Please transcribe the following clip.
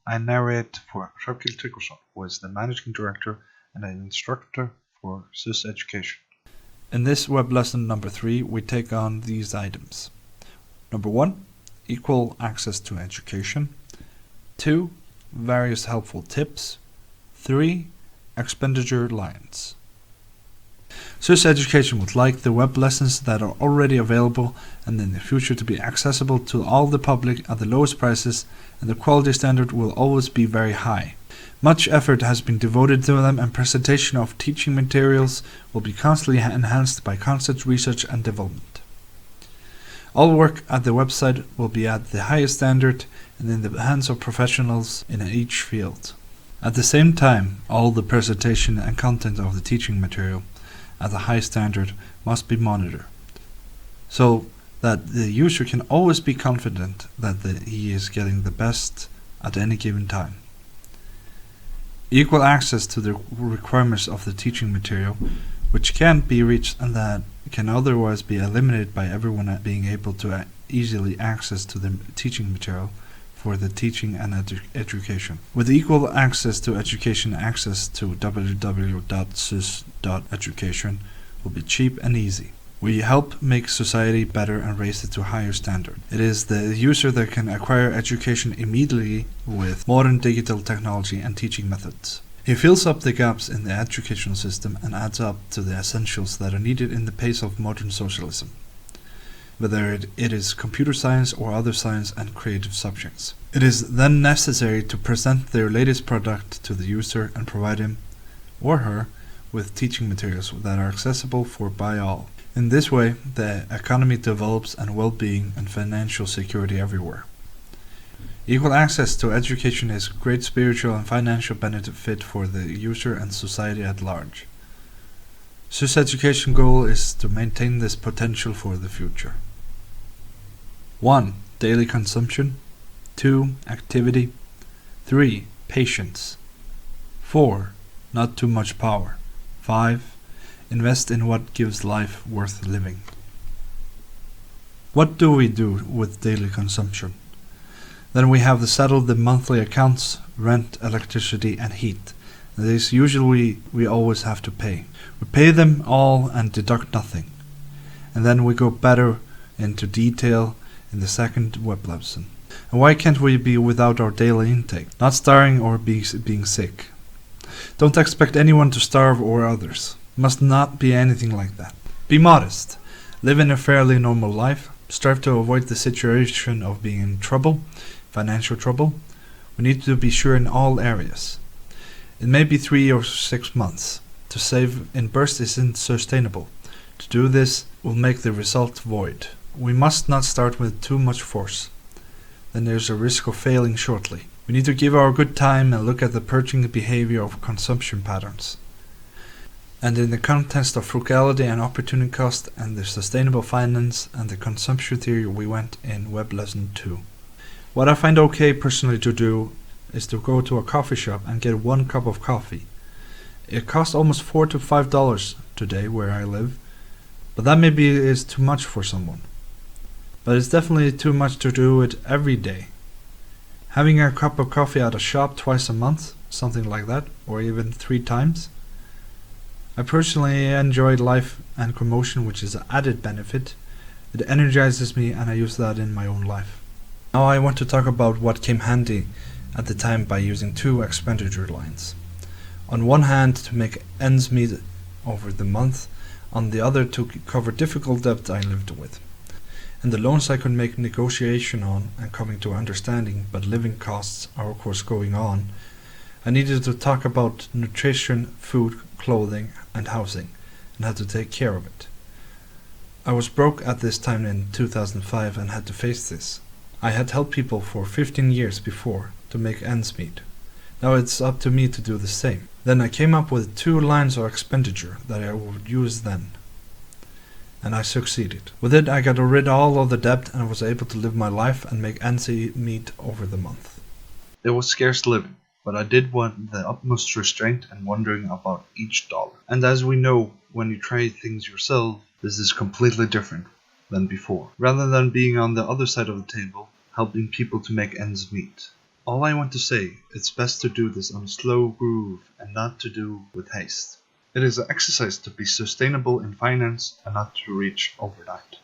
I narrate for Hrafkil Tryggvason, who is the Managing Director and an instructor for SUS Education. In this web lesson number 3, we take on these items. Number 1, equal access to education. 2, various helpful tips. 3, expenditure lines. SUS Education would like the web lessons that are already available and in the future to be accessible to all the public at the lowest prices, and the quality standard will always be very high. Much effort has been devoted to them, and presentation of teaching materials will be constantly enhanced by constant research and development. All work at the website will be at the highest standard and in the hands of professionals in each field. At the same time, all the presentation and content of the teaching material at a high standard must be monitored, so that the user can always be confident that he is getting the best at any given time. Equal access to the requirements of the teaching material, which can't be reached and that can otherwise be eliminated by everyone being able to easily access to the teaching material for the teaching and education. With equal access to education, access to www.sus.education will be cheap and easy. We help make society better and raise it to a higher standard. It is the user that can acquire education immediately with modern digital technology and teaching methods. He fills up the gaps in the educational system and adds up to the essentials that are needed in the pace of modern socialism, whether it is computer science or other science and creative subjects. It is then necessary to present their latest product to the user and provide him or her with teaching materials that are accessible by all. In this way, the economy develops and well-being and financial security everywhere. Equal access to education is great spiritual and financial benefit for the user and society at large. SUS Education goal is to maintain this potential for the future. 1. Daily consumption. 2. Activity. 3. Patience. 4. Not too much power. 5. Invest in what gives life worth living. What do we do with daily consumption? Then we have to settle the monthly accounts, rent, electricity and heat. These usually we always have to pay. We pay them all and deduct nothing. And then we go better into detail in the second web lesson. And why can't we be without our daily intake? Not starving or being sick. Don't expect anyone to starve or others. Must not be anything like that. Be modest. Live in a fairly normal life. Strive to avoid the situation of being in trouble, financial trouble. We need to be sure in all areas. It may be 3 or 6 months. To save in bursts isn't sustainable. To do this will make the result void. We must not start with too much force. Then there's a risk of failing shortly. We need to give our good time and look at the purging behavior of consumption patterns. And in the context of frugality and opportunity cost and the sustainable finance and the consumption theory we went in web lesson 2. What I find okay personally to do is to go to a coffee shop and get 1 cup of coffee. It costs almost $4 to $5 today where I live, but that maybe is too much for someone. But it's definitely too much to do it every day. Having a cup of coffee at a shop twice a month, something like that, or even 3 times. I personally enjoy life and commotion, which is an added benefit. It energizes me and I use that in my own life. Now I want to talk about what came handy at the time by using 2 expenditure lines. On one hand, to make ends meet over the month, on the other to cover difficult debt I lived with. And the loans I could make negotiation on and coming to understanding, but living costs are of course going on. I needed to talk about nutrition, food, clothing and housing, and had to take care of it. I was broke at this time in 2005 and had to face this. I had helped people for 15 years before to make ends meet. Now it's up to me to do the same. Then I came up with 2 lines of expenditure that I would use then. And I succeeded. With it I got rid of all of the debt and was able to live my life and make ends meet over the month. It was scarce living, but I did want the utmost restraint and wondering about each dollar. And as we know, when you try things yourself, this is completely different than before. Rather than being on the other side of the table, helping people to make ends meet. All I want to say, it's best to do this on a slow groove and not to do with haste. It is an exercise to be sustainable in finance and not to reach overnight.